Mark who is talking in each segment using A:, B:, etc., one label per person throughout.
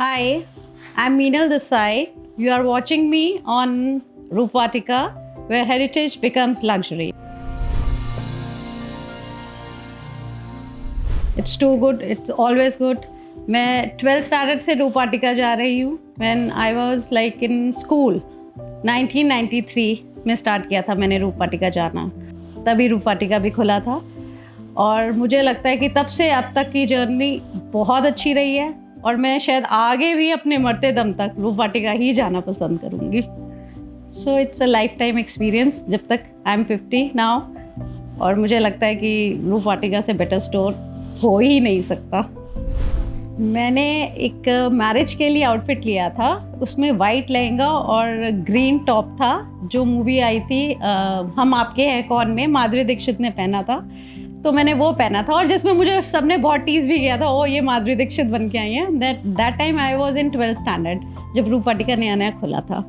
A: Hi, I'm Meenal this side. You are watching me on Roopvatika, where heritage becomes luxury. It's too good. It's always good. मैं 12th standard से रूपवाटिका जा रही हूँ. When I was like in school, 1993 में start किया था मैंने रूपवाटिका जाना. तभी रूपवाटिका भी खुला था और मुझे लगता है कि तब से अब तक की जर्नी बहुत अच्छी रही है और मैं शायद आगे भी अपने मरते दम तक रूपवाटिका ही जाना पसंद करूँगी. So it's a life time experience जब तक आई एम 50 नाउ और मुझे लगता है कि रूपवाटिका से बेटर स्टोर हो ही नहीं सकता. मैंने एक मैरिज के लिए आउटफिट लिया था, उसमें वाइट लहंगा और ग्रीन टॉप था. जो मूवी आई थी हम आपके हैं कौन में, माधुरी दीक्षित ने पहना था, तो मैंने वो पहना था और जिसमें मुझे सबने बहुत टीज भी किया था, ओ ये माधुरी दीक्षित बन के आई हैं. That time I was in 12th standard जब रूपवाटिका नया नया खुला था.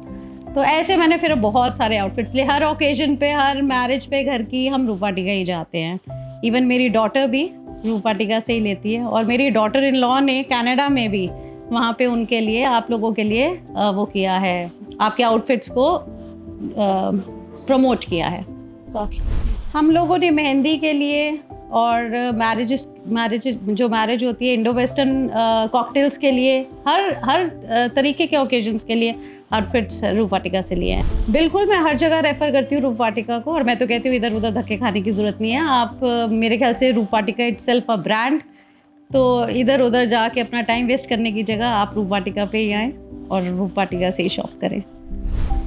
A: तो ऐसे मैंने फिर बहुत सारे आउटफिट्स लिए. हर ओकेजन पे, हर मैरिज पे घर की हम रूपवाटिका ही जाते हैं. इवन मेरी डॉटर भी रूपवाटिका से ही लेती है और मेरी डॉटर इन लॉ ने कनाडा में भी वहाँ पे उनके लिए, आप लोगों के लिए वो किया है, आपके आउटफिट्स को प्रमोट किया है. हम लोगों ने मेहंदी के लिए और मैरिज जो मैरिज होती है, इंडो वेस्टर्न कॉकटेल्स के लिए, हर तरीके के ओकेजन्स के लिए आउटफिट्स रूपवाटिका से लिए हैं. बिल्कुल मैं हर जगह रेफ़र करती हूँ रूपवाटिका को और मैं तो कहती हूँ इधर उधर धक्के खाने की ज़रूरत नहीं है. आप मेरे ख्याल से रूपवाटिका इटसेल्फ अ ब्रांड, तो इधर उधर जाके अपना टाइम वेस्ट करने की जगह आप रूपवाटिका पे ही आएँ और रूपवाटिका से ही शॉप करें.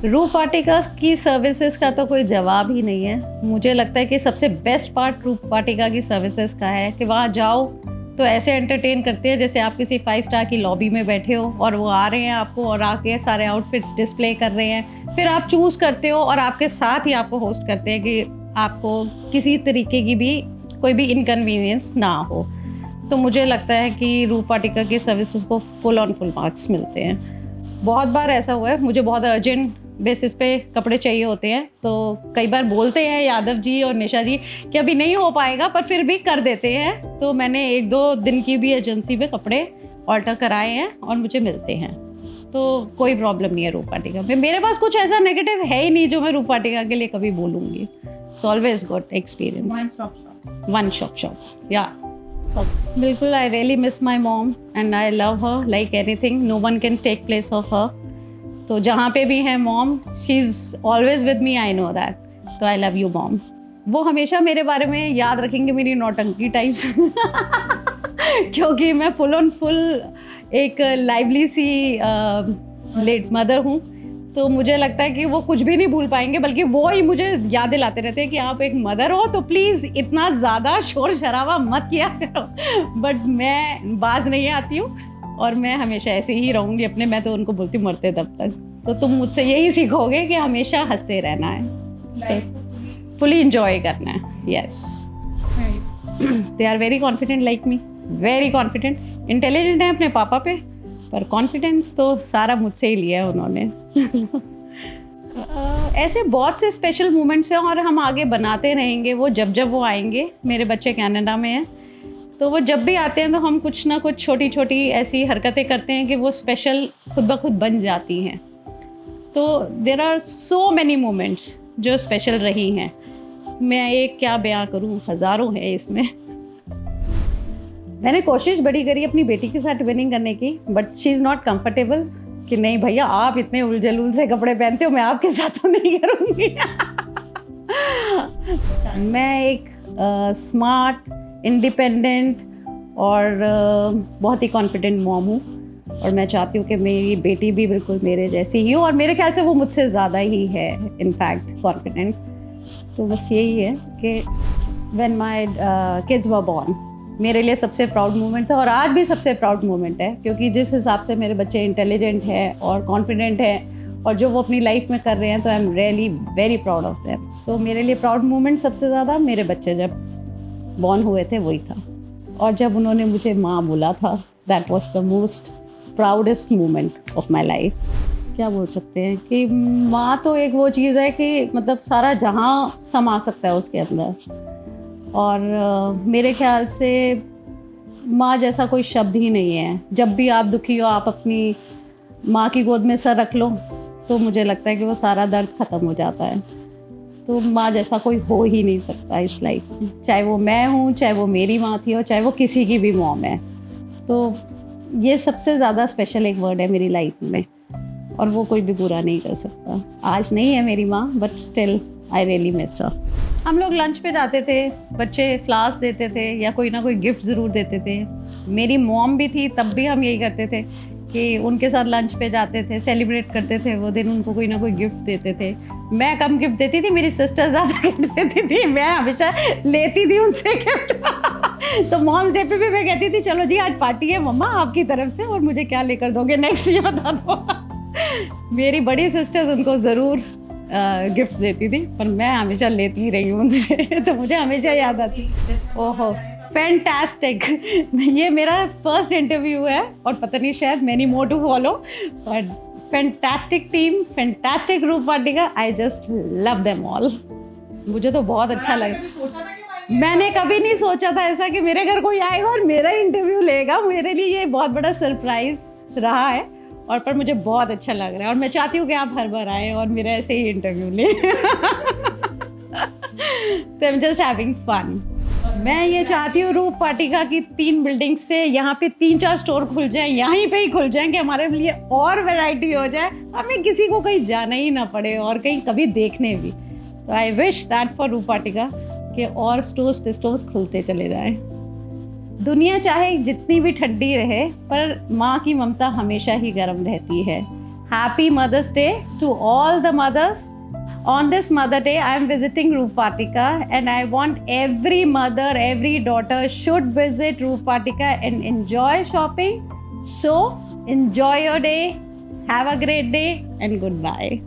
A: रूपवाटिका की सर्विसेज का तो कोई जवाब ही नहीं है. मुझे लगता है कि सबसे बेस्ट पार्ट रूपवाटिका की सर्विसेज का है कि वहाँ जाओ तो ऐसे एंटरटेन करते हैं जैसे आप किसी 5 स्टार की लॉबी में बैठे हो और वो आ रहे हैं आपको और आके सारे आउटफिट्स डिस्प्ले कर रहे हैं. फिर आप चूज़ करते हो और आपके साथ ही आपको होस्ट करते हैं कि आपको किसी तरीके की भी कोई भी इनकन्वीनियंस ना हो. तो मुझे लगता है कि रूपवाटिका की सर्विसेज को फुल ऑन फुल मार्क्स मिलते हैं. बहुत बार ऐसा हुआ है, मुझे बहुत अर्जेंट बेसिस पे कपड़े चाहिए होते हैं तो कई बार बोलते हैं यादव जी और निशा जी कि अभी नहीं हो पाएगा, पर फिर भी कर देते हैं. तो मैंने 1-2 दिन की भी एजेंसी में कपड़े ऑल्टर कराए हैं और मुझे मिलते हैं. तो कोई प्रॉब्लम नहीं है रूपवाटिका में. मेरे पास कुछ ऐसा नेगेटिव है ही नहीं जो मैं रूपवाटिका के लिए कभी बोलूँगी. It's always good experience. One shop या बिल्कुल. I really miss my mom and I love her like anything. No one can take place of her. तो जहाँ पे भी है mom, she is always with me, I know that. तो I love you mom. वो हमेशा मेरे बारे में याद रखेंगे मेरी नौटंकी टाइप्स क्योंकि मैं फुल ऑन फुल एक लाइवली सी लेट मदर हूँ. तो मुझे लगता है कि वो कुछ भी नहीं भूल पाएंगे, बल्कि वो ही मुझे याद दिलाते रहते हैं कि आप एक मदर हो तो प्लीज़ इतना ज़्यादा शोर शराबा मत किया करो. बट मैं बाज नहीं आती हूँ और मैं हमेशा ऐसे ही रहूँगी अपने. मैं तो उनको बोलती हूँ मरते तब तक. तो तुम मुझसे यही सीखोगे कि हमेशा हंसते रहना है, फुली इंजॉय करना है. Yes, they are very confident like me, very confident. Intelligent है अपने पापा पे, पर कॉन्फिडेंस तो सारा मुझसे ही लिया है उन्होंने. ऐसे बहुत से स्पेशल मोमेंट्स हैं और हम आगे बनाते रहेंगे वो जब वो आएंगे. मेरे बच्चे कनाडा में हैं तो वो जब भी आते हैं तो हम कुछ ना कुछ छोटी छोटी ऐसी हरकतें करते हैं कि वो स्पेशल खुद ब खुद बन जाती हैं. तो there are so many moments जो स्पेशल रही हैं. मैं एक क्या बयां करूं, हज़ारों हैं इसमें. मैंने कोशिश बड़ी करी अपनी बेटी के साथ ट्विनिंग करने की, but she is not comfortable कि नहीं भैया आप इतने उलझुल से कपड़े पहनते हो, मैं आपके साथ तो नहीं करूँगी. मैं एक स्मार्ट, इंडिपेंडेंट और बहुत ही कॉन्फिडेंट मॉम हूँ और मैं चाहती हूँ कि मेरी बेटी भी बिल्कुल मेरे जैसी ही हो और मेरे ख्याल से वो मुझसे ज़्यादा ही है इनफैक्ट कॉन्फिडेंट. तो बस यही है कि when my kids were born मेरे लिए सबसे प्राउड मोमेंट था और आज भी सबसे प्राउड मोमेंट है, क्योंकि जिस हिसाब से मेरे बच्चे इंटेलिजेंट हैं और कॉन्फिडेंट हैं और जो वो अपनी लाइफ में कर रहे हैं, तो I am really very proud of them. So मेरे लिए प्राउड मोमेंट सबसे ज़्यादा मेरे बच्चे जब बॉर्न हुए थे वही था. और जब उन्होंने मुझे माँ बोला था, that was the most proudest moment of my life. क्या बोल सकते हैं कि माँ तो एक वो चीज़ है कि मतलब सारा जहाँ समा सकता है उसके अंदर. और मेरे ख्याल से माँ जैसा कोई शब्द ही नहीं है। जब भी आप दुखी हो, आप अपनी माँ की गोद में सर रख लो तो मुझे लगता है कि वो सारा दर्द ख़त्म हो जाता है। तो माँ जैसा कोई हो ही नहीं सकता इस लाइफ में, चाहे वो मैं हूँ, चाहे वो मेरी माँ थी और चाहे वो किसी की भी मॉम है। तो ये सबसे ज़्यादा स्पेशल एक वर्ड है मेरी लाइफ में और वो कोई भी बुरा नहीं कर सकता। आज नहीं है मेरी माँ, but still I really miss her. हम लोग लंच पे जाते थे, बच्चे फ्लावर्स देते थे या कोई ना कोई गिफ्ट ज़रूर देते थे। मेरी मॉम भी थी, तब भी हम यही करते थे कि उनके साथ लंच पे जाते थे, सेलिब्रेट करते थे वो दिन, उनको कोई ना कोई गिफ्ट देते थे। मैं कम गिफ्ट देती थी, मेरी सिस्टर ज़्यादा गिफ्ट देती थी, मैं हमेशा लेती थी उनसे गिफ्ट। तो मॉम डे पे भी मैं कहती थी चलो जी आज पार्टी है मम्मा आपकी तरफ से और मुझे क्या लेकर दोगे नेक्स्ट, ये बता दो। मेरी बड़ी सिस्टर्स उनको ज़रूर गिफ्ट्स देती थी, पर मैं हमेशा लेती ही रही हूँ उनसे। तो मुझे हमेशा याद आती। ओहो फैंटास्टिक। ये मेरा फर्स्ट इंटरव्यू है और पता नहीं शायद many more to follow, but fantastic team, fantastic Roop Vatika, I just love them all. मुझे तो बहुत अच्छा लगा। मैंने कभी नहीं सोचा था ऐसा कि मेरे घर कोई आएगा और मेरा इंटरव्यू लेगा। मेरे लिए ये बहुत बड़ा सरप्राइज रहा है और पर मुझे बहुत अच्छा लग रहा है और मैं चाहती हूँ कि आप हर बार आएँ और मेरा ऐसे ही इंटरव्यू लें। तो I am just having fun. मैं ये चाहती हूँ रूप वाटिका की 3 बिल्डिंग से यहाँ पे 3-4 स्टोर खुल जाएं, यहीं पे ही खुल जाएं कि हमारे लिए और वैरायटी हो जाए, हमें किसी को कहीं जाना ही ना पड़े और कहीं कभी देखने भी। तो आई विश दैट फॉर रूप वाटिका कि और स्टोर्स पे स्टोर्स खुलते चले जाएं। दुनिया चाहे जितनी भी ठंडी रहे पर माँ की ममता हमेशा ही गर्म रहती है। Happy mother's day to all the mothers. On this Mother Day, I am visiting Roop Vatika and I want every mother, every daughter should visit Roop Vatika and enjoy shopping. So, enjoy your day, have a great day and goodbye.